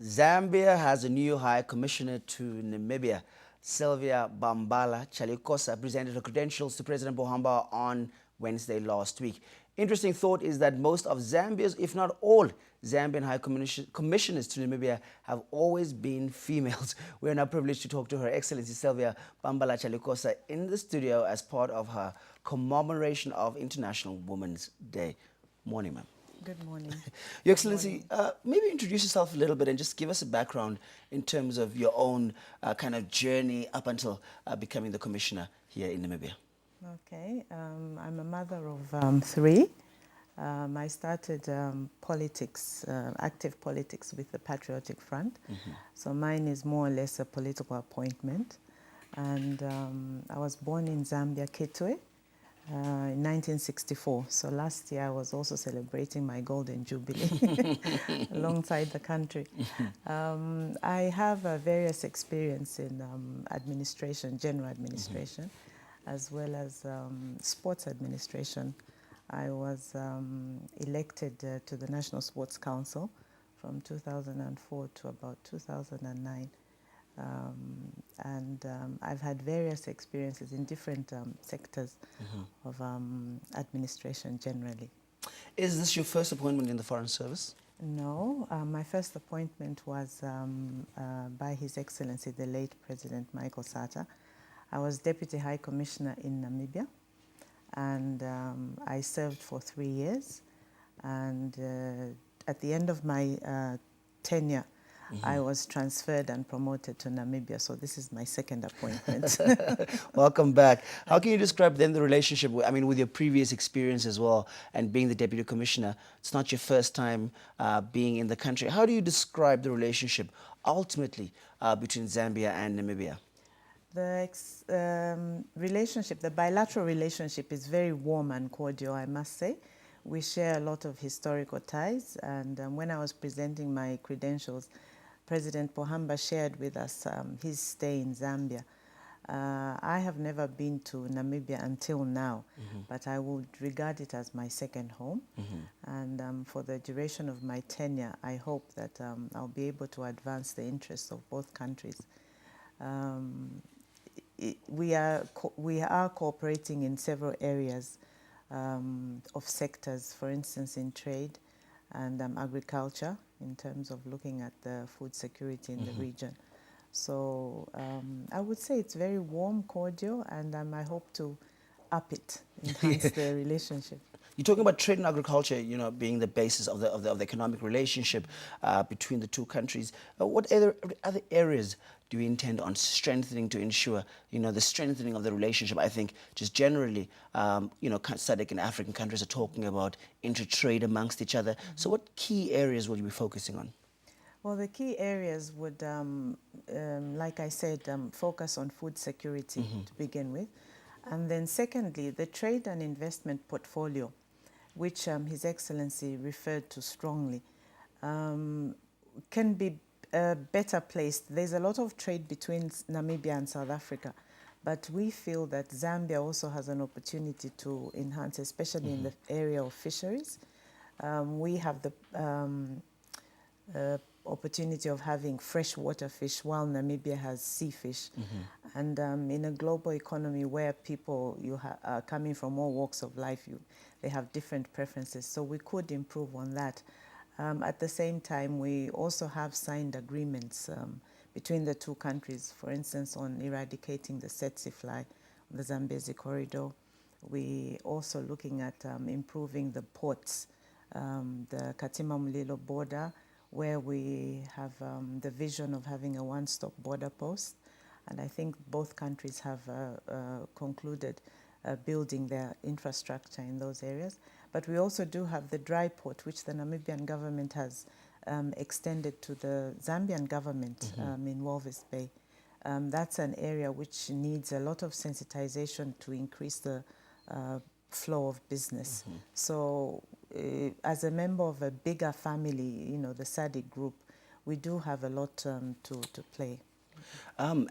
Zambia has a new High Commissioner to Namibia. Sylvia Bambala Chalikosa presented her credentials to President Pohamba on Wednesday last week. Interesting thought is that most of Zambia's, if not all, Zambian High Commissioners to Namibia have always been females. We are now privileged to talk to Her Excellency Sylvia Bambala Chalikosa in the studio as part of her commemoration of International Women's Day. Morning, ma'am. Good morning. Your Excellency, maybe introduce yourself a little bit and just give us a background in terms of your own kind of journey up until becoming the commissioner here in Namibia. Okay, I'm a mother of three. I started politics, active politics with the Patriotic Front. So mine is more or less a political appointment. And I was born in Zambia, Kitwe, in 1964. So last year I was also celebrating my Golden Jubilee alongside the country. I have various experience in administration, general administration, as well as sports administration. I was elected to the National Sports Council from 2004 to about 2009. I've had various experiences in different sectors of administration generally. Is this your first appointment in the Foreign Service? No, my first appointment was by His Excellency, the late President Michael Sata. I was Deputy High Commissioner in Namibia, and I served for 3 years. And at the end of my tenure, I was transferred and promoted to Namibia, so this is my second appointment. Welcome back. How can you describe then the relationship, with your previous experience as well, and being the Deputy Commissioner? It's not your first time being in the country. How do you describe the relationship ultimately between Zambia and Namibia? The relationship, the bilateral relationship is very warm and cordial, I must say. We share a lot of historical ties, and when I was presenting my credentials, President Pohamba shared with us his stay in Zambia. I have never been to Namibia until now, but I would regard it as my second home. And for the duration of my tenure, I hope that I'll be able to advance the interests of both countries. We are cooperating in several areas of sectors, for instance, in trade and agriculture, in terms of looking at the food security in the region. So I would say it's very warm, cordial, and I hope to up it, enhance the relationship. You're talking about trade and agriculture, being the basis of the economic relationship between the two countries. What other areas do you intend on strengthening to ensure, the strengthening of the relationship? I think just generally, SADC and African countries are talking about inter-trade amongst each other. So what key areas will you be focusing on? Well, the key areas would, like I said, focus on food security to begin with. And then secondly, the trade and investment portfolio, which His Excellency referred to strongly, can be better placed. There's a lot of trade between Namibia and South Africa, but we feel that Zambia also has an opportunity to enhance, especially in the area of fisheries. We have the opportunity of having freshwater fish, while Namibia has sea fish. And in a global economy where people are coming from all walks of life, they have different preferences, so we could improve on that. At the same time, we also have signed agreements between the two countries, for instance, on eradicating the tsetse fly on the Zambezi corridor. We also looking at improving the ports, the Katima Mulilo border, where we have the vision of having a one-stop border post. And I think both countries have concluded building their infrastructure in those areas. But we also do have the dry port, which the Namibian government has extended to the Zambian government in Walvis Bay. That's an area which needs a lot of sensitization to increase the flow of business. So as a member of a bigger family, the SADC group, we do have a lot to play.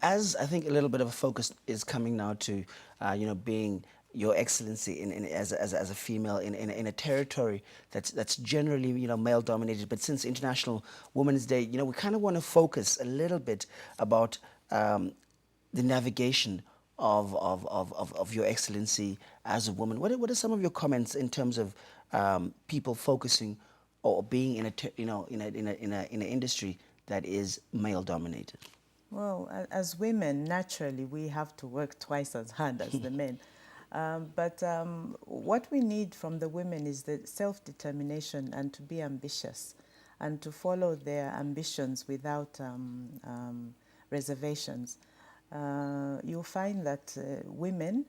As I think a little bit of a focus is coming now to, being Your Excellency, as a female in a territory that's generally male dominated, but since International Women's Day, we kind of want to focus a little bit about the navigation of Your Excellency as a woman. What are some of your comments in terms of people focusing or being in an industry that is male dominated? Well, as women, naturally, we have to work twice as hard as the men. But what we need from the women is the self-determination and to be ambitious and to follow their ambitions without reservations. You'll find that women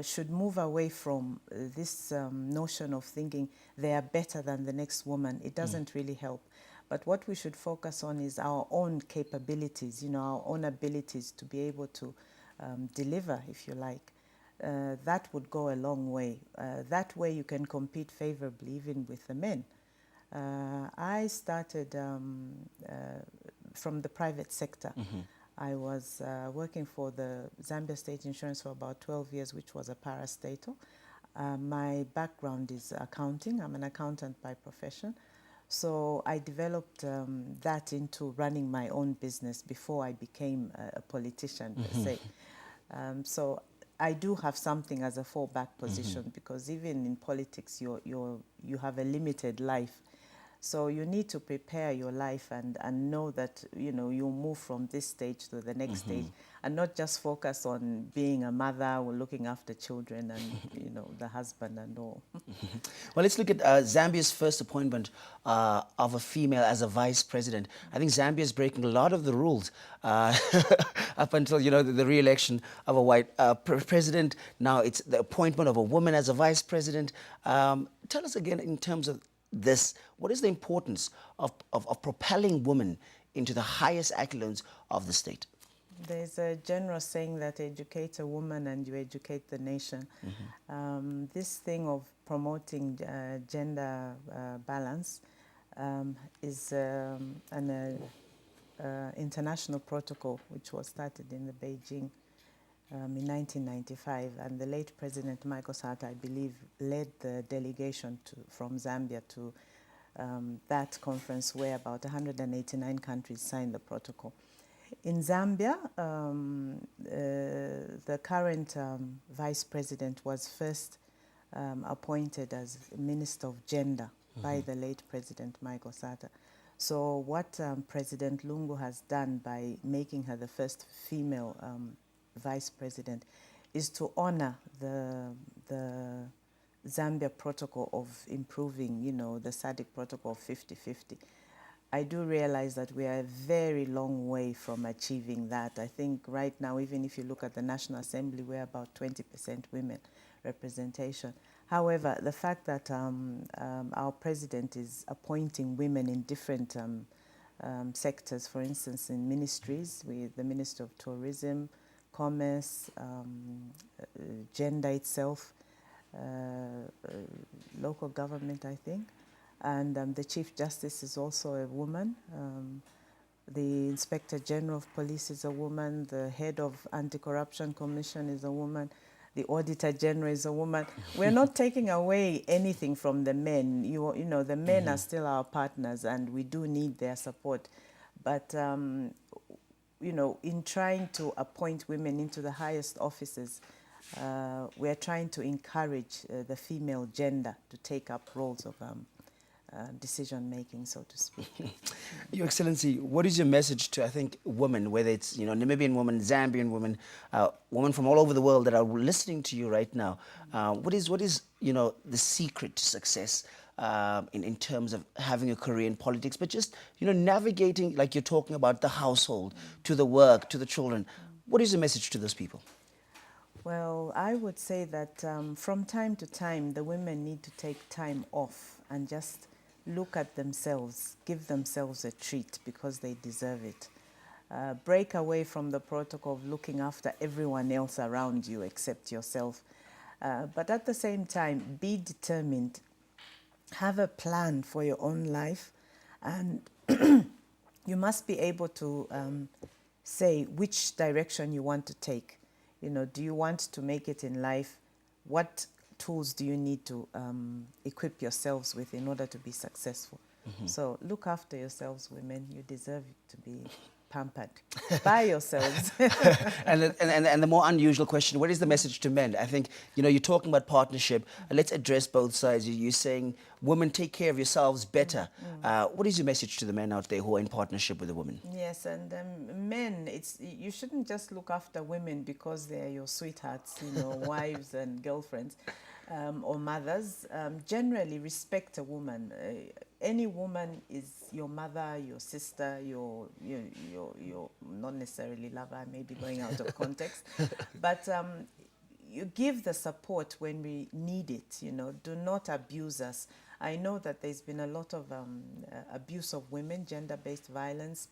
should move away from this notion of thinking they are better than the next woman. It doesn't really help. But what we should focus on is our own capabilities, our own abilities to be able to deliver, if you like. That would go a long way. That way you can compete favorably even with the men. I started from the private sector. I was working for the Zambia State Insurance for about 12 years, which was a parastatal. My background is accounting. I'm an accountant by profession. So I developed that into running my own business before I became a politician, per se. So I do have something as a fallback position because even in politics, you have a limited life. So you need to prepare your life and know that, you'll move from this stage to the next stage and not just focus on being a mother or looking after children and, the husband and all. Well, let's look at Zambia's first appointment of a female as a vice president. I think Zambia is breaking a lot of the rules up until, the re-election of a white president. Now it's the appointment of a woman as a vice president. Tell us again in terms of this, what is the importance of propelling women into the highest echelons of the state? There's a general saying that educate a woman and you educate the nation. This thing of promoting gender balance is an international protocol which was started in the Beijing in 1995, and the late President Michael Sata, I believe, led the delegation from Zambia to that conference where about 189 countries signed the protocol. In Zambia, the current vice president was first appointed as Minister of Gender by the late President Michael Sata. So what President Lungu has done by making her the first female vice president is to honor the Zambia protocol of improving, the SADC protocol of 50-50. I do realize that we are a very long way from achieving that. I think right now, even if you look at the National Assembly, we're about 20% women representation. However, the fact that our president is appointing women in different sectors, for instance, in ministries, with the Minister of Tourism, Commerce, gender itself, local government, I think. And the Chief Justice is also a woman. The Inspector General of Police is a woman. The Head of Anti-Corruption Commission is a woman. The Auditor General is a woman. We're not taking away anything from the men. The men are still our partners and we do need their support. But in trying to appoint women into the highest offices, we are trying to encourage the female gender to take up roles of decision-making, so to speak. Your Excellency, what is your message to, I think, women, whether it's, Namibian women, Zambian women, women from all over the world that are listening to you right now? What is the secret to success in terms of having a career in politics, but just, navigating, like you're talking about, the household, to the work, to the children? What is the message to those people? Well, I would say that from time to time, the women need to take time off and just look at themselves, give themselves a treat because they deserve it. Break away from the protocol of looking after everyone else around you except yourself. But at the same time, be determined. Have a plan for your own life, and you must be able to say which direction you want to take. Do you want to make it in life what tools do you need to equip yourselves with in order to be successful? So look after yourselves, women. You deserve to be pampered by yourselves. and the more unusual question, what is the message to men? I think, you're talking about partnership. Let's address both sides. You're saying, women, take care of yourselves better. What is your message to the men out there who are in partnership with the women? Yes, and men, you shouldn't just look after women because they're your sweethearts, wives and girlfriends. Or mothers. Generally respect a woman. Any woman is your mother, your sister, your not necessarily lover, maybe going out of context, but you give the support when we need it. Do not abuse us. I know that there's been a lot of abuse of women, gender-based violence,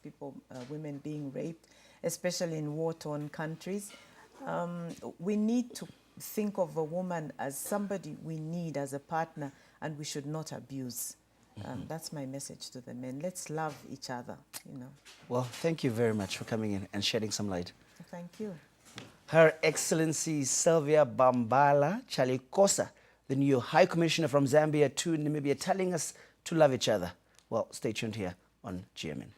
women being raped, especially in war-torn countries. We need to think of a woman as somebody we need as a partner, and we should not abuse. That's my message to the men. Let's love each other, Well, thank you very much for coming in and shedding some light. Thank you. Her Excellency Sylvia Bambala Chalikosa, the new High Commissioner from Zambia to Namibia, telling us to love each other. Well, stay tuned here on GMN.